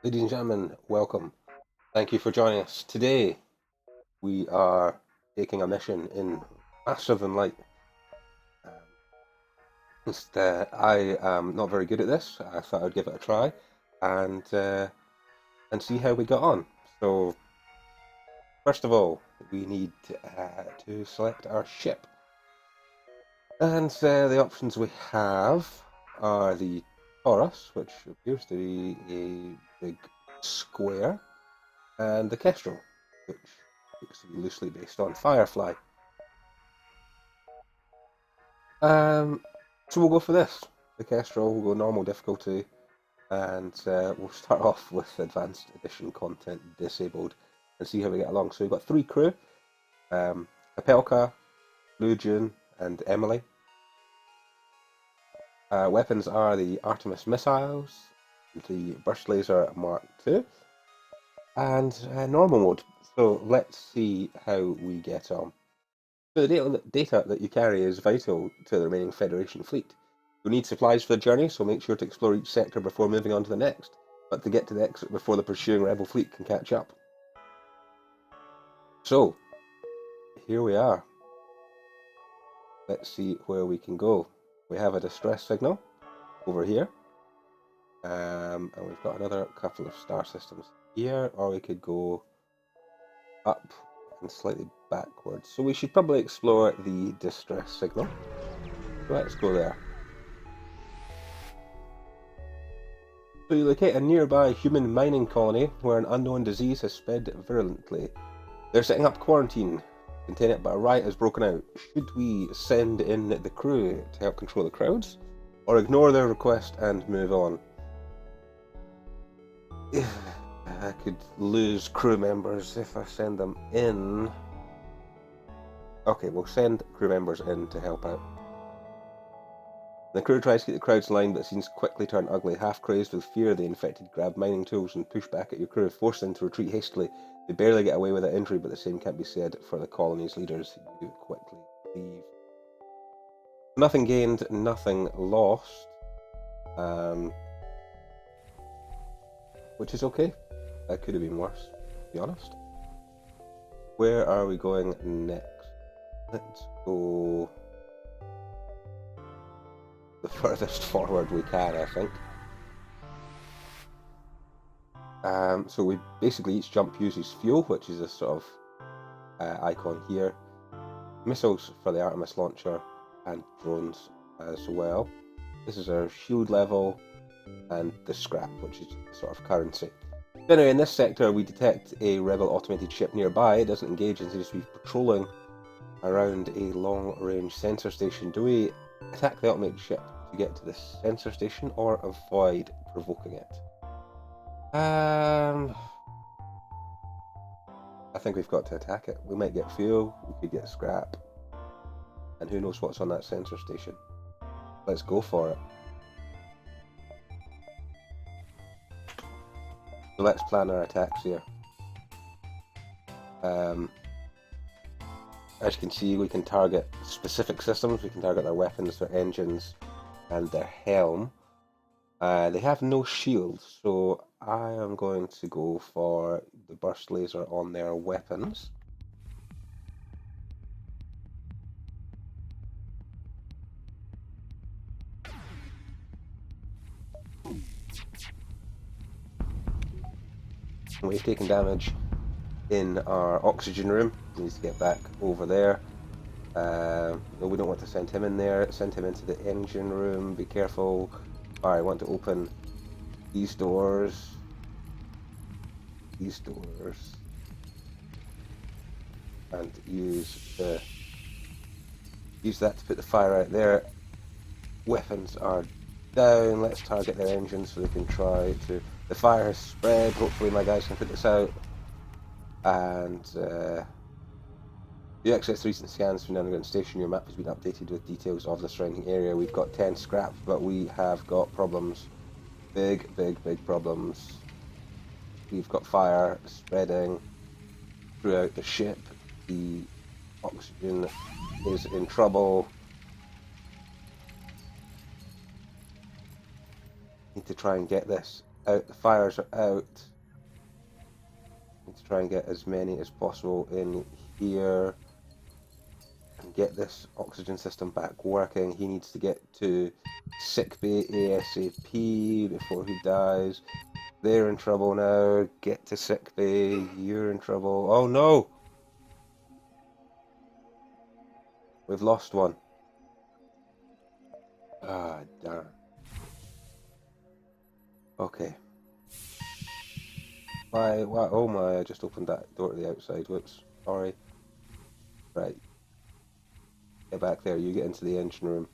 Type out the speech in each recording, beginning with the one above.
Ladies and gentlemen, welcome. Thank you for joining us. Today, we are taking a mission in faster than light. Um, I am not very good at this. I thought I'd give it a try and see how we got on. So, first of all, we need to select our ship. And the options we have are the Taurus, which appears to be a big square, and the Kestrel, which looks to be loosely based on Firefly. So we'll go for this. The Kestrel will go normal difficulty, and we'll start off with Advanced Edition content disabled and see how we get along. So we've got 3 crew, Kapelka, Blue June, and Emily. Weapons are the Artemis missiles, the Burst Laser Mark II, and normal mode. So let's see how we get on. So the data that you carry is vital to the remaining Federation fleet. You'll need supplies for the journey, so make sure to explore each sector before moving on to the next, but to get to the exit before the pursuing Rebel fleet can catch up. So, here we are. Let's see where we can go. We have a distress signal over here, and we've got another couple of star systems here, or we could go up and slightly backwards. So we should probably explore the distress signal. Let's go there. So you locate a nearby human mining colony where an unknown disease has spread virulently. They're setting up quarantine, contain it, but a riot has broken out. Should we send in the crew to help control the crowds, or ignore their request and move on? I could lose crew members if I send them in. Okay, we'll send crew members in to help out. The crew tries to keep the crowds in line, but scenes quickly turn ugly. Half crazed with fear, the infected grab mining tools and push back at your crew, force them to retreat hastily. They barely get away without injury, but the same can't be said for the colony's leaders. You quickly leave. Nothing gained, nothing lost. Which is okay. That could have been worse, to be honest. Where are we going next? Let's go the furthest forward we can, I think. So we basically each jump uses fuel, which is this sort of icon here. Missiles for the Artemis launcher and drones as well. This is our shield level and the scrap, which is sort of currency. Anyway, in this sector we detect a rebel automated ship nearby. It doesn't engage and seems to be patrolling around a long-range sensor station. Do we attack the automated ship to get to the sensor station or avoid provoking it? I think we've got to attack it. We might get fuel, we could get scrap, and who knows what's on that sensor station. Let's go for it. So let's plan our attacks here. As you can see, we can target specific systems. We can target their weapons, their engines, and their helm. They have no shield, so I am going to go for the burst laser on their weapons. We've taken damage in our oxygen room. He needs to get back over there. No, we don't want to send him in there. Send him into the engine room. Be careful. I want to open these doors. These doors. And use that to put the fire out there. Weapons are down. Let's target their engines so they can try to... The fire has spread. Hopefully my guys can put this out. And you access recent scans from the underground station. Your map has been updated with details of the surrounding area. We've got 10 scrap, but we have got problems. Big problems. We've got fire spreading throughout the ship. The oxygen is in trouble. Need to try and get this out. The fires are out. Need to try and get as many as possible in here and get this oxygen system back working. He needs to get to sickbay ASAP before he dies. They're in trouble now. Get to sickbay. You're in trouble. Oh no! We've lost one. Ah, darn. Okay. Why? Oh my, I just opened that door to the outside. Whoops. Sorry. Right. Get back there. You get into the engine room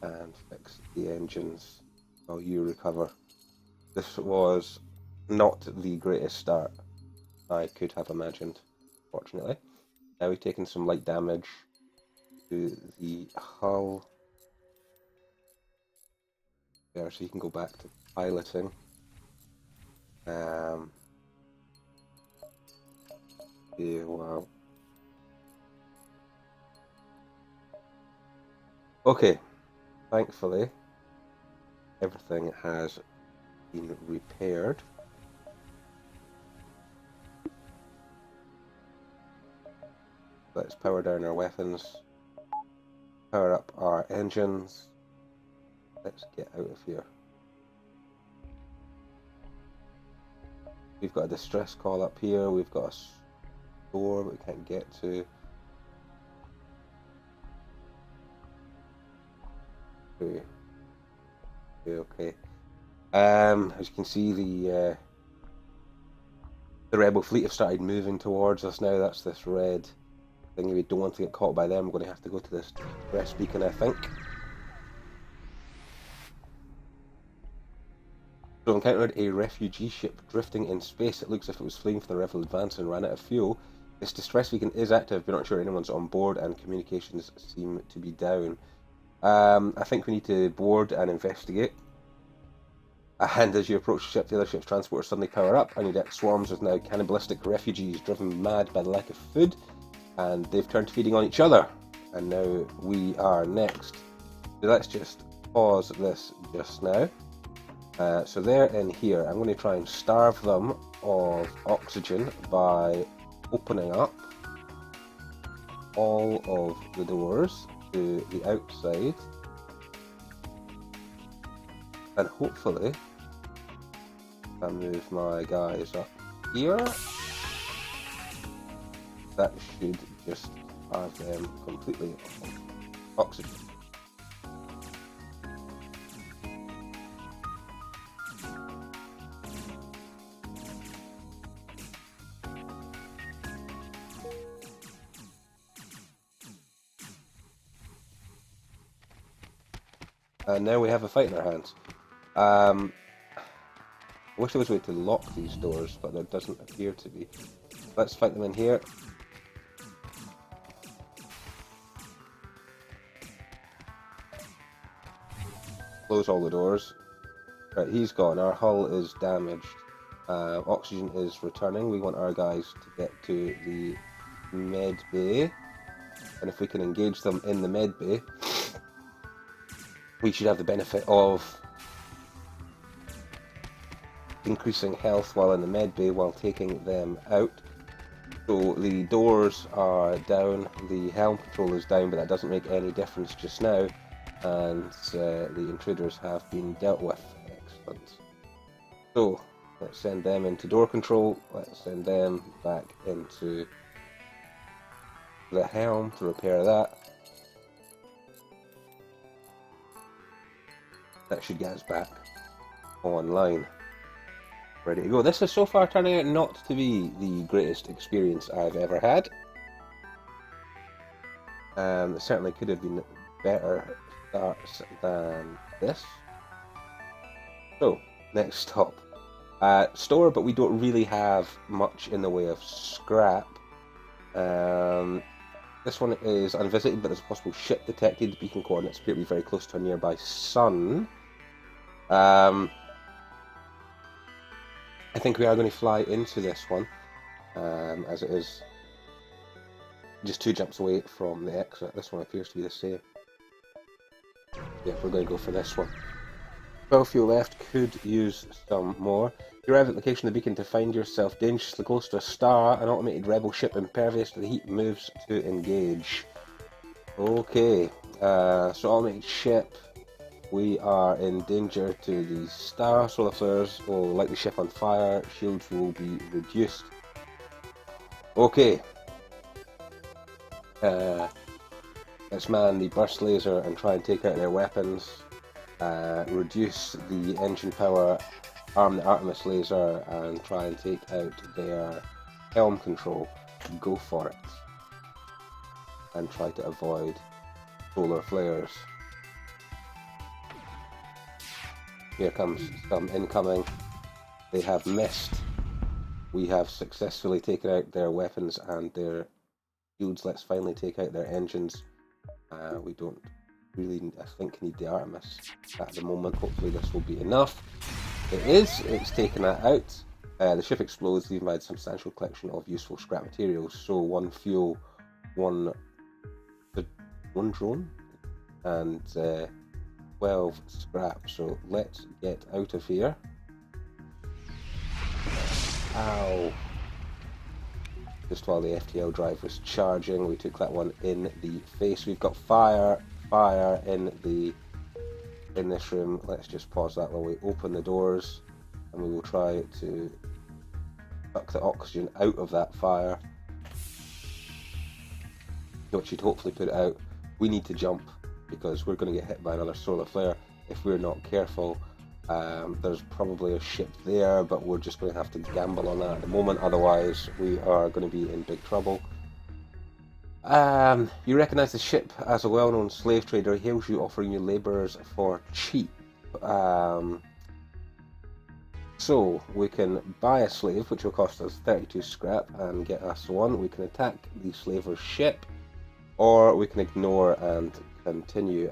and fix the engines while you recover. This was not the greatest start I could have imagined, fortunately. Now we've taken some light damage to the hull. There, so you can go back to piloting. Yeah, wow. Okay, thankfully, everything has been repaired. Let's power down our weapons, power up our engines. Let's get out of here. We've got a distress call up here, we've got a store that we can't get to. Okay. As you can see, the rebel fleet have started moving towards us now. That's this red thing. We don't want to get caught by them. We're going to have to go to this distress beacon, I think. So encountered a refugee ship drifting in space. It looks as if it was fleeing for the Rebel advance and ran out of fuel. This distress beacon is active. We're not sure anyone's on board and communications seem to be down. I think we need to board and investigate. And as you approach the ship, the other ship's transporters suddenly power up, and you get swarms of now cannibalistic refugees driven mad by the lack of food, and they've turned to feeding on each other. And now we are next. So let's just pause this just now. So they're in here. I'm going to try and starve them of oxygen by opening up all of the doors to the outside, and hopefully if I move my guys up here, that should just have them completely on oxygen. And now we have a fight in our hands. I wish there was a way to lock these doors, but there doesn't appear to be. Let's fight them in here. Close all the doors. Right, he's gone. Our hull is damaged. Oxygen is returning. We want our guys to get to the med bay. And if we can engage them in the med bay, we should have the benefit of increasing health while in the med bay while taking them out. So the doors are down, the helm control is down, but that doesn't make any difference just now, and the intruders have been dealt with. Excellent. So let's send them into door control, let's send them back into the helm to repair that. That should get us back online. Ready to go. This is so far turning out not to be the greatest experience I've ever had. It certainly could have been better starts than this. So, next stop. Store, but we don't really have much in the way of scrap. This one is unvisited, but there's a possible ship detected. The beacon coordinates appear to be very close to a nearby sun. I think we are going to fly into this one, as it is just 2 jumps away from the exit. This one appears to be the same. Yeah, we're going to go for this one. 12 fuel left, could use some more. You arrive at the location of the beacon to find yourself dangerously close to a star. An automated rebel ship impervious to the heat moves to engage. Okay, so automated ship. We are in danger to the star. Solar flares will light the ship on fire. Shields will be reduced. Okay. Let's man the burst laser and try and take out their weapons. Reduce the engine power, arm the Artemis laser, and try and take out their helm control. Go for it. And try to avoid solar flares. Here comes some incoming. They have missed. We have successfully taken out their weapons and their shields. Let's finally take out their engines. We don't really, I think, need the Artemis at the moment. Hopefully this will be enough. It is. It's taken that out. The ship explodes, leaving behind a substantial collection of useful scrap materials. So 1 fuel, one drone, and 12 scrap. So let's get out of here. Ow. Just while the FTL drive was charging, we took that one in the face. We've got fire in this room. Let's just pause that while we open the doors, and we will try to suck the oxygen out of that fire, which should hopefully put it out. We need to jump because we're going to get hit by another solar flare if we're not careful. There's probably a ship there, but we're just going to have to gamble on that at the moment, otherwise we are going to be in big trouble. You recognise the ship as a well-known slave trader. He hails you, offering you labourers for cheap. So we can buy a slave, which will cost us 32 scrap and get us 1. We can attack the slaver's ship, or we can ignore and continue.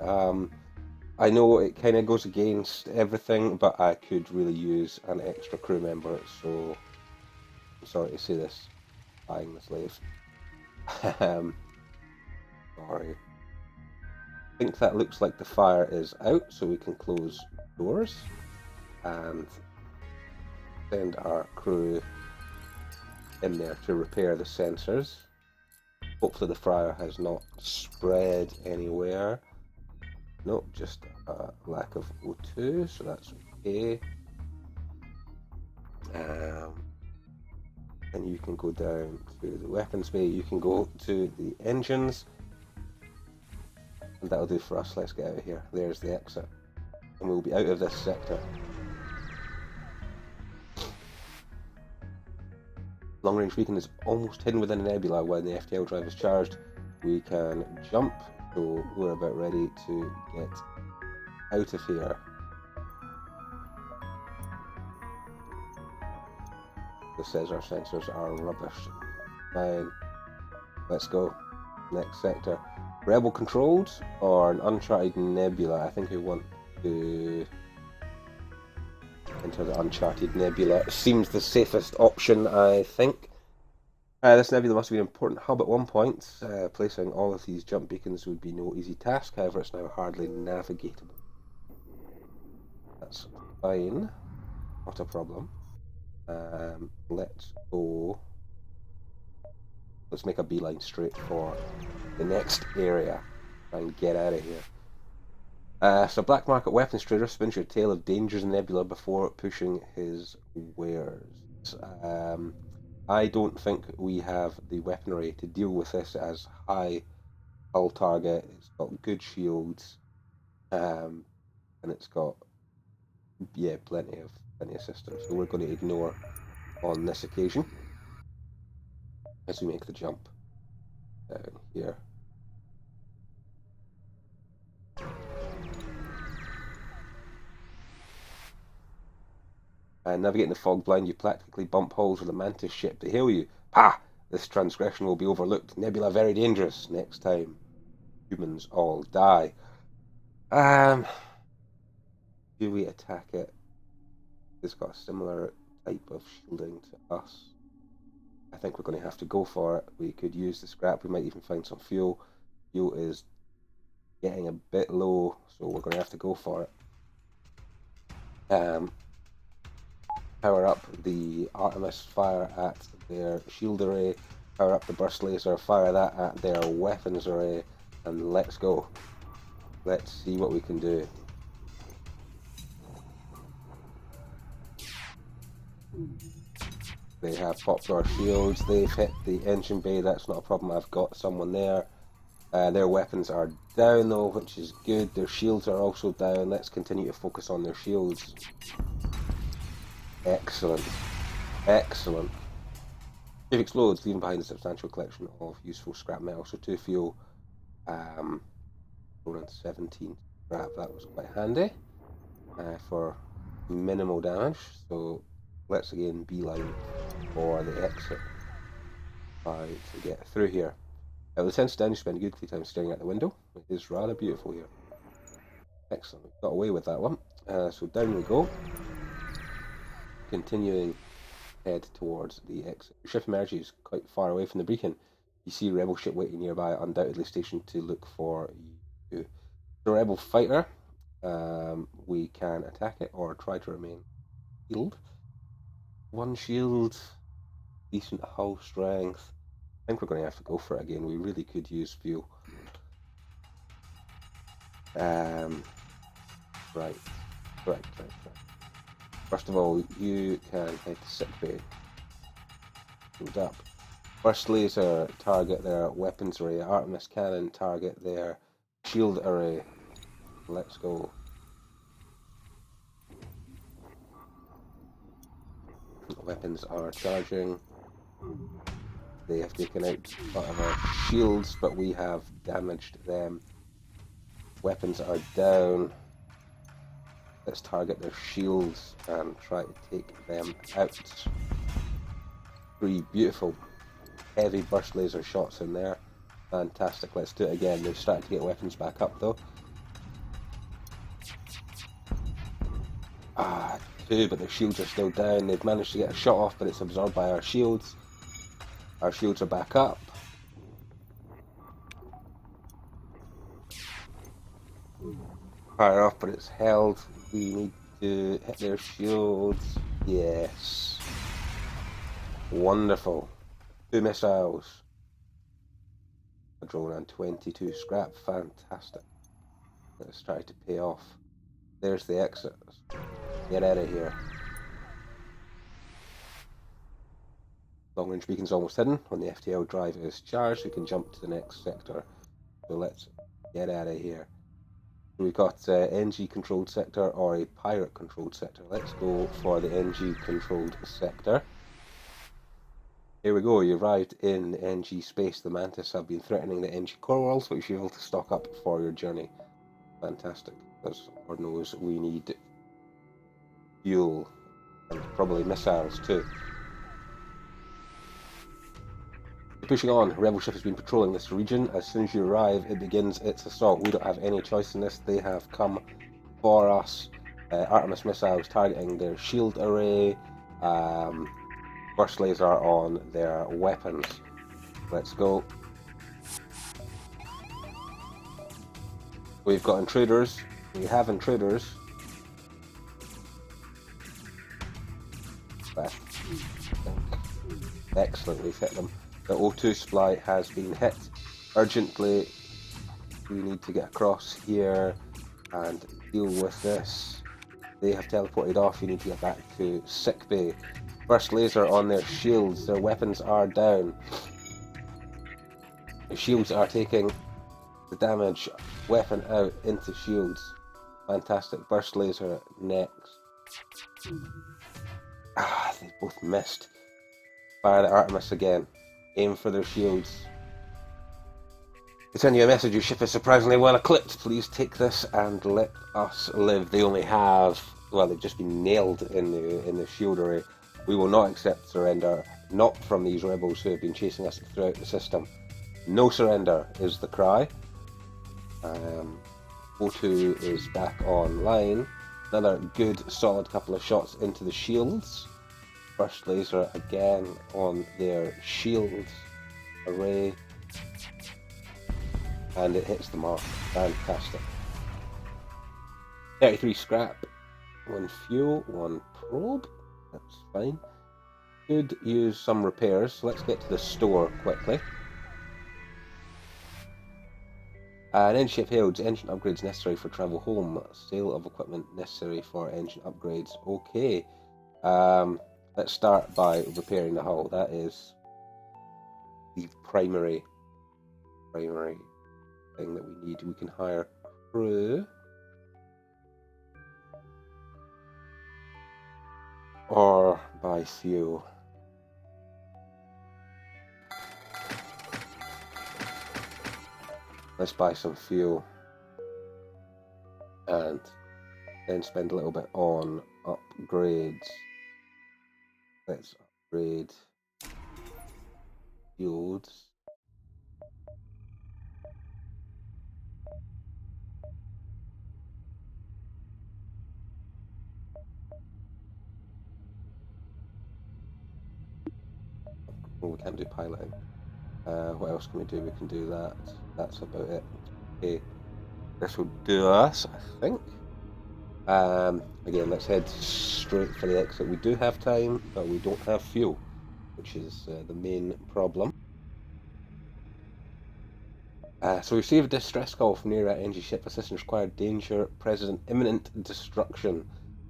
I know it kind of goes against everything, but I could really use an extra crew member, so I'm sorry to say this, buying the slave. Sorry. I think that looks like the fire is out, so we can close doors and send our crew in there to repair the sensors. Hopefully the fire has not spread anywhere. Nope, just a lack of O2, so that's okay. And you can go down to the weapons bay, you can go to the engines, and that'll do for us. Let's get out of here. There's the exit, and we'll be out of this sector. Long range beacon is almost hidden within a nebula. When the FTL drive is charged, we can jump. So we're about ready to get out of here. This says our sensors are rubbish. Fine. Let's go. Next sector. Rebel controlled or an uncharted nebula? I think we want to enter the uncharted nebula. Seems the safest option, I think. This nebula must be an important hub at one point. Placing all of these jump beacons would be no easy task, however it's now hardly navigatable. That's fine, not a problem. Let's go. Let's make a beeline straight for the next area and get out of here. So black market weapons trader spins your tale of dangers in nebula before pushing his wares. I don't think we have the weaponry to deal with this as high hull target. It's got good shields, and it's got plenty of systems. So we're going to ignore on this occasion as we make the jump down here. And navigating the fog blind, you practically bump holes with a mantis ship to hail you. Pah! This transgression will be overlooked. Nebula very dangerous. Next time, humans all die. Do we attack it? It's got a similar type of shielding to us. I think we're going to have to go for it. We could use the scrap. We might even find some fuel. Fuel is getting a bit low, so we're going to have to go for it. Power up the Artemis, fire at their shield array, power up the burst laser, fire that at their weapons array, and let's go. Let's see what we can do. They have popped our shields, they've hit the engine bay, that's not a problem, I've got someone there. Their weapons are down though, which is good. Their shields are also down. Let's continue to focus on their shields. Excellent. Excellent. Ship explodes, leaving behind a substantial collection of useful scrap metal. So 2 fuel, around 17 scrap. That was quite handy for minimal damage. So let's again beeline for the exit. Try to get through here. With the sense down, you spend a good deal of time staring out the window. It is rather beautiful here. Excellent, we got away with that one. So down we go. Continuing head towards the exit. Your ship emerges quite far away from the beacon. You see a rebel ship waiting nearby, undoubtedly stationed to look for you. The rebel fighter, we can attack it or try to remain shielded. 1 shield, decent hull strength. I think we're going to have to go for it again. We really could use fuel. Right. First of all, you can head to sickbay. Build up. Burst laser, target their weapons array. Artemis cannon, target their shield array. Let's go. Weapons are charging. They have taken out part of our shields, but we have damaged them. Weapons are down. Let's target their shields and try to take them out. 3 beautiful heavy burst laser shots in there. Fantastic, let's do it again. They've started to get weapons back up though. 2, but their shields are still down. They've managed to get a shot off, but it's absorbed by our shields. Our shields are back up. Fire off, but it's held. We need to hit their shields. Yes. Wonderful. 2 missiles. A drone and 22 scrap. Fantastic. Let's try to pay off. There's the exit. Get out of here. Long range beacon's almost hidden. When the FTL drive is charged, we can jump to the next sector. So let's get out of here. We've got NG controlled sector or a pirate controlled sector. Let's go for the NG controlled sector. Here we go, you arrived in NG space. The Mantis have been threatening the NG core worlds, but you should be able to stock up for your journey. Fantastic. Because Lord knows we need fuel and probably missiles too. Pushing on, a rebel ship has been patrolling this region. As soon as you arrive, it begins its assault. We don't have any choice in this. They have come for us. Artemis missiles targeting their shield array. Burst laser on their weapons. Let's go. We've got intruders. We have intruders. Excellent, we've hit them. The O2 supply has been hit urgently. We need to get across here and deal with this. They have teleported off. You need to get back to sickbay. Burst laser on their shields. Their weapons are down. The shields are taking the damage. Weapon out into shields. Fantastic. Burst laser next. They both missed. Fire the Artemis again. Aim for their shields. They send you a message. Your ship is surprisingly well equipped. Please take this and let us live. They only have, well, they've just been nailed in the shield array. We will not accept surrender. Not from these rebels who have been chasing us throughout the system. No surrender is the cry. O2 is back online. Another good solid couple of shots into the shields. Burst laser again on their shield array. And it hits the mark. Fantastic. 33 scrap. 1 fuel, 1 probe. That's fine. Could use some repairs, so let's get to the store quickly. An engine ship hailed, engine upgrades necessary for travel home. Sale of equipment necessary for engine upgrades. Okay. Let's start by repairing the hull. That is the primary thing that we need. We can hire crew or buy fuel. Let's buy some fuel and then spend a little bit on upgrades. Let's upgrade fields. Oh, we can't do piloting. What else can we do? We can do that. That's about it. Okay, this will do us, I think. Again, let's head straight for the exit. We do have time, but we don't have fuel, which is the main problem. So we received a distress call from near NG ship. Assistance required. Danger present. Imminent destruction.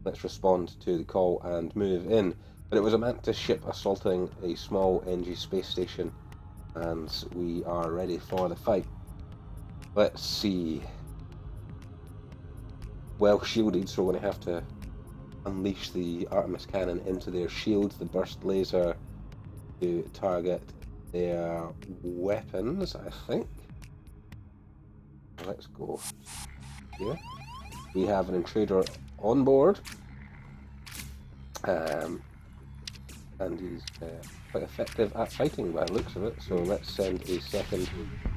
Let's respond to the call and move in. But it was a Mantis ship assaulting a small NG space station, and we are ready for the fight. Let's see. Well shielded, so we're going to have to unleash the Artemis cannon into their shields, the burst laser to target their weapons, I think. Let's go here. We have an intruder on board, and he's quite effective at fighting by the looks of it, so let's send a second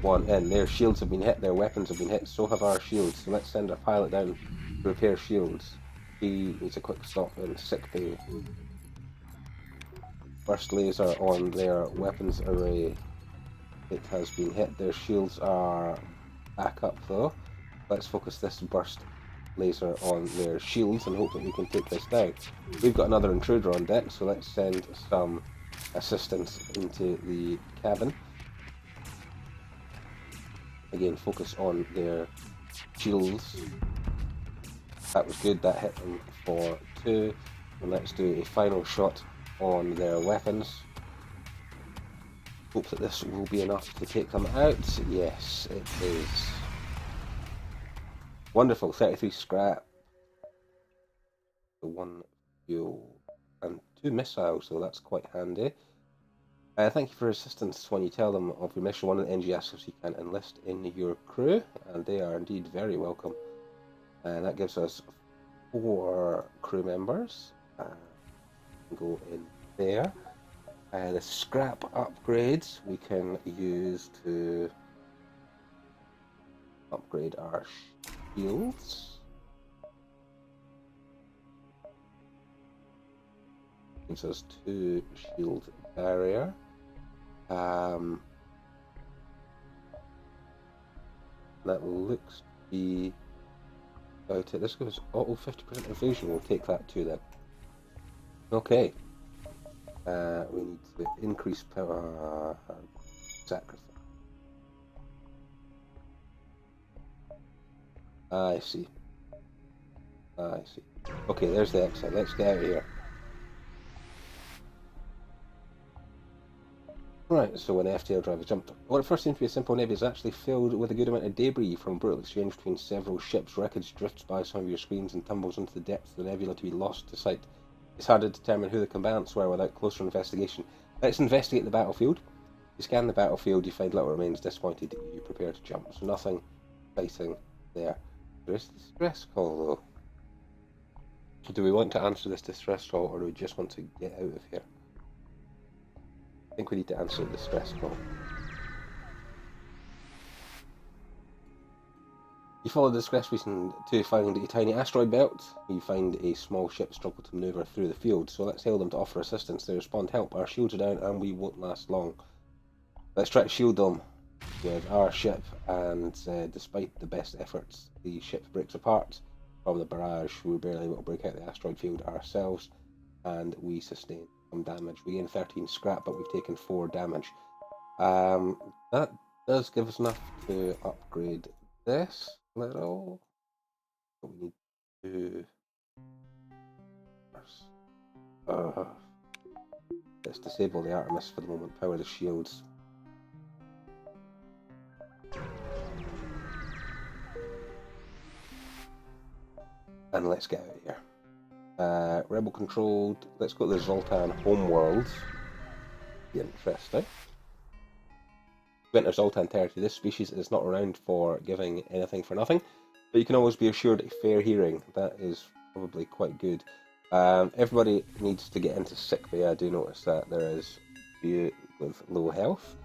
one in. Their shields have been hit, their weapons have been hit, so have our shields, so let's send our pilot down to repair shields. He needs a quick stop in sickbay. Burst laser on their weapons array. It has been hit, their shields are back up though. Let's focus this burst laser on their shields and hope that we can take this down. We've got another intruder on deck, so let's send some assistance into the cabin. Again, focus on their shields. That was good, that hit them for 2. And let's do a final shot on their weapons. Hope that this will be enough to take them out. Yes, it is. Wonderful, 33 scrap. 1 fuel and 2 missiles, so that's quite handy. Thank you for your assistance when you tell them of your mission. One of the NG asks if you can enlist in your crew, and they are indeed very welcome. And that gives us 4 crew members. Go in there. The scrap upgrades we can use to upgrade our shields. Gives us 2 shield barrier. That looks to be about it. This gives auto 50% evasion. We'll take that too then. Okay. We need to increase power. Sacrifice. I see. Okay, there's the exit. Let's get out of here. Right, so when the FTL driver jumped, what at first seemed to be a simple nebula is actually filled with a good amount of debris from a brutal exchange between several ships. Wreckage drifts by some of your screens and tumbles into the depths of the nebula to be lost to sight. It's hard to determine who the combatants were without closer investigation. Let's investigate the battlefield. You scan the battlefield, you find little remains. Disappointed, you prepare to jump. So nothing exciting there. There is a distress call though. Do we want to answer this distress call, or do we just want to get out of here? I think we need to answer the distress call. You follow the distress reason to find a tiny asteroid belt. You find a small ship struggle to maneuver through the field, so let's hail them to offer assistance. They respond, help, our shields are down and we won't last long. Let's try to shield them with our ship, and despite the best efforts, the ship breaks apart. from the barrage. We were barely able to break out the asteroid field ourselves, and we sustained some damage. We gained 13 scrap, but we've taken 4 damage. That does give us enough to upgrade this little. What we need to let's disable the Artemis for the moment. Power the shields. And let's get out of here. Rebel controlled. Let's go to the Zoltan homeworlds. Interesting. Winter Zoltan territory. This species is not around for giving anything for nothing, but you can always be assured a fair hearing. That is probably quite good. Everybody needs to get into sickbay. I do notice that there is a few with low health,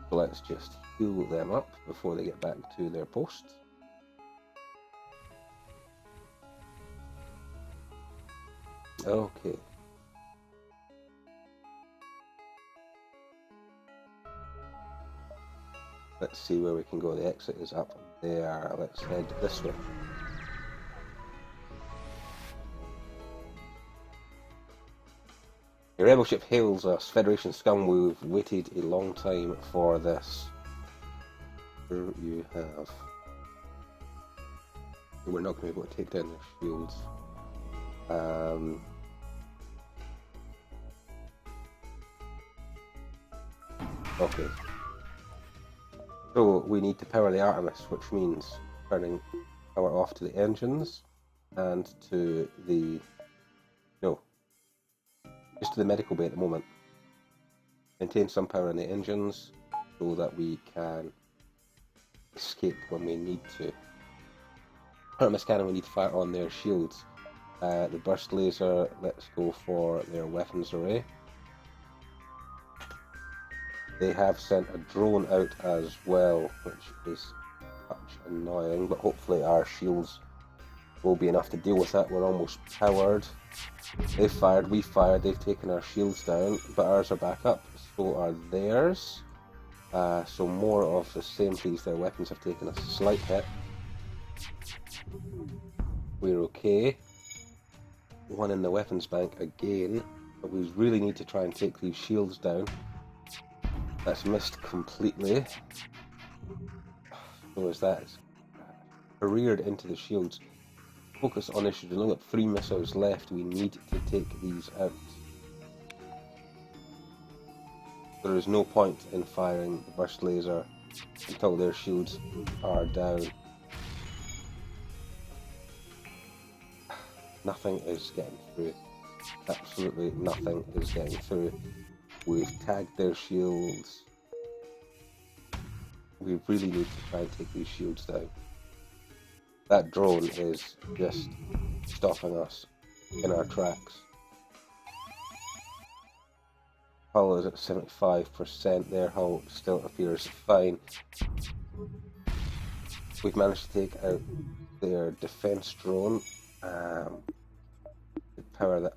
so let's just heal them up before they get back to their posts. Okay. Let's see where we can go. The exit is up there. Let's head this way. The rebel ship hails us. Federation scum, we've waited a long time for this. Here you have. We're not going to be able to take down their shields. Okay. So we need to power the Artemis, which means turning power off to the engines and to the... no. Just to the medical bay at the moment. Maintain some power in the engines so that we can escape when we need to. Artemis cannon, we need to fire on their shields. The burst laser, let's go for their weapons array. They have sent a drone out as well, which is much annoying, but hopefully our shields will be enough to deal with that. We're almost powered. They've fired, we fired, they've taken our shields down, but ours are back up, so are theirs. So more of the same, please. Their weapons have taken a slight hit. We're okay. One in the weapons bank again, but we really need to try and take these shields down. That's missed completely. So as that is careered into the shields. Focus on issues. We've only got 3 missiles left. We need to take these out. There is no point in firing the burst laser until their shields are down. Nothing is getting through. Absolutely nothing is getting through. We've tagged their shields. We really need to try and take these shields down. That drone is just stopping us in our tracks. Hull is at 75%. Their hull still appears fine. We've managed to take out their defense drone. The power that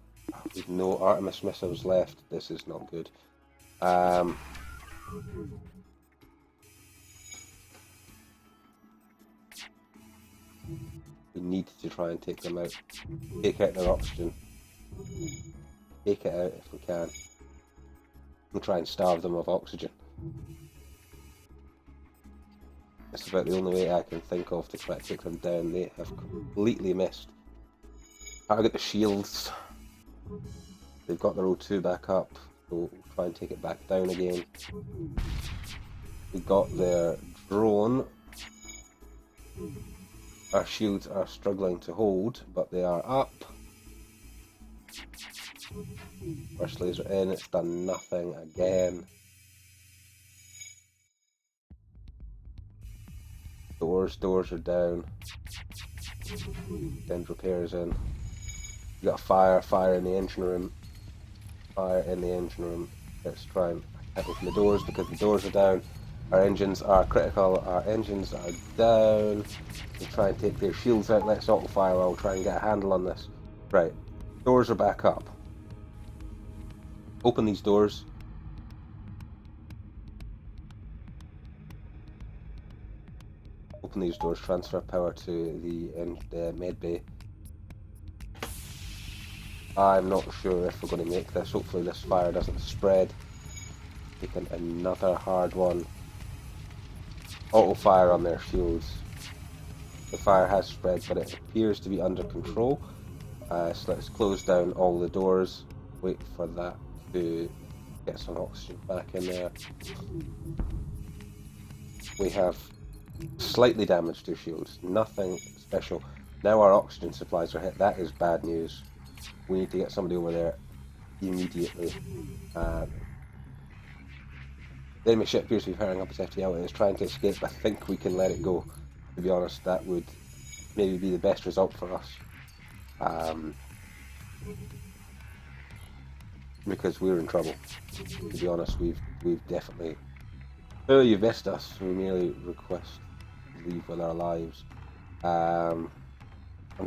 we've no Artemis missiles left. This is not good. We need to try and take them out. Take out their oxygen. Take it out if we can. And try and starve them of oxygen. That's about the only way I can think of to try to take them down. They have completely missed. Target the shields. They've got their O2 back up, so we'll try and take it back down again. We got their drone. Our shields are struggling to hold, but they are up. Burst laser in, it's done nothing again. Doors are down. Then repairs in. We got fire in the engine room. Fire in the engine room. Let's try and open the doors because the doors are down. Our engines are critical. Our engines are down. We'll try and take their shields out. Let's auto fire. I'll try and get a handle on this. Right. Doors are back up. Open these doors. Open these doors. Transfer power to the med bay. I'm not sure if we're going to make this. Hopefully this fire doesn't spread. Taking another hard one. Auto fire on their shields. The fire has spread, but it appears to be under control. So let's close down all the doors. Wait for that to get some oxygen back in there. We have slightly damaged their shields. Nothing special. Now our oxygen supplies are hit. That is bad news. We need to get somebody over there immediately. The enemy ship appears to be firing up its FTL and is trying to escape. I think we can let it go. To be honest, that would maybe be the best result for us. Because we're in trouble. To be honest, we've definitely... Oh, you've missed us. We merely request to leave with our lives. I'm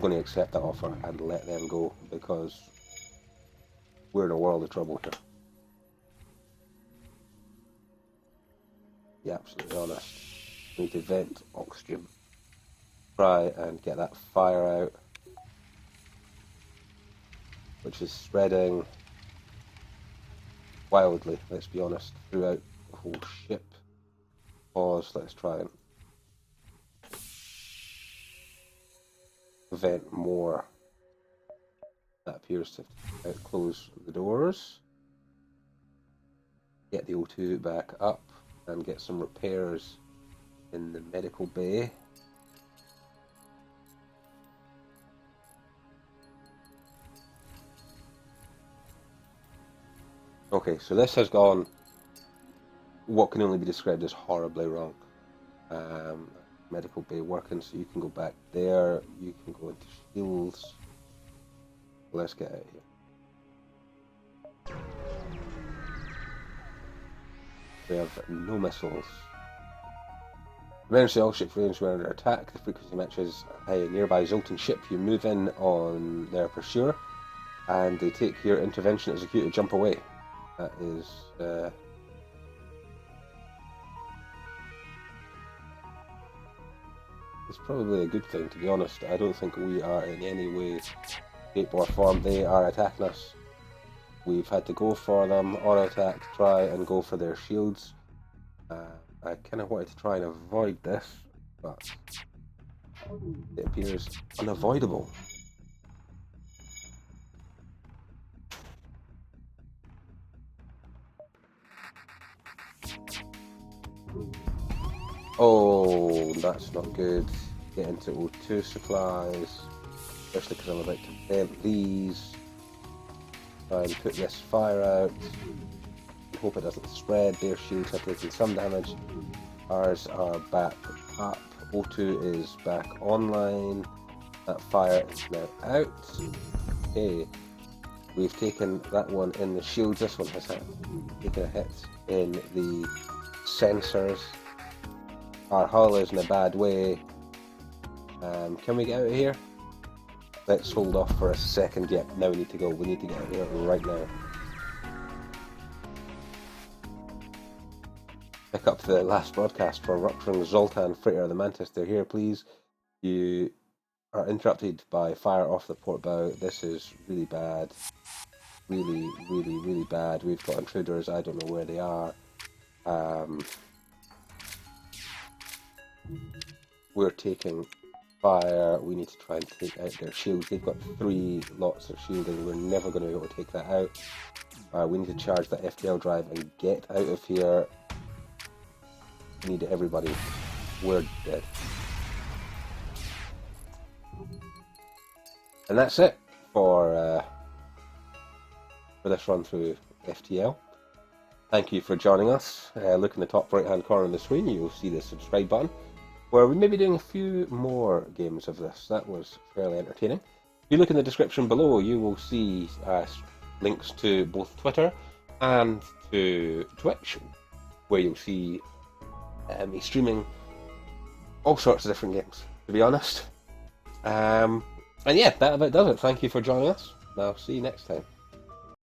going to accept that offer and let them go because we're in a world of trouble here. Be absolutely honest. We need to vent oxygen. Try and get that fire out, which is spreading wildly, let's be honest, throughout the whole ship. Pause, let's try and vent more. That appears to close the doors. Get the O2 back up and get some repairs in the medical bay. Okay, so this has gone what can only be described as horribly wrong. Medical bay working, so you can go back there, you can go into shields. Let's get out of here. We have no missiles. Emergency all ships range when under attack. The frequency matches a nearby Zoltan ship. You move in on their pursuer, and they take your intervention executed. Jump away. That is it's probably a good thing, to be honest. I don't think we are in any way, shape or form. They are attacking us. We've had to go for them on attack, try and go for their shields. I kind of wanted to try and avoid this, but it appears unavoidable. Oh, that's not good. Get into O2 supplies, especially because I'm about to vent these. Try and put this fire out. Hope it doesn't spread. Their shields have taken some damage. Ours are back up. O2 is back online. That fire is now out. Okay. We've taken that one in the shields. This one has taken a hit in the sensors. Our hull is in a bad way. Can we get out of here? Let's hold off for a second. Yep, now we need to go. We need to get out of here right now. Pick up the last broadcast for rupturing Zoltan freighter the Mantis. They're here, please. You are interrupted by fire off the port bow. This is really bad. Really, really, really bad. We've got intruders. I don't know where they are. We're taking fire. We need to try and take out their shields. They've got 3 lots of shielding. We're never going to be able to take that out. We need to charge that FTL drive and get out of here. We need everybody. We're dead. And that's it for this run through FTL. Thank you for joining us. Look in the top right hand corner of the screen, you'll see the subscribe button, where we may be doing a few more games of this. That was fairly entertaining. If you look in the description below, you will see links to both Twitter and to Twitch, where you'll see me streaming all sorts of different games, to be honest. And yeah, that about does it. Thank you for joining us. I'll see you next time.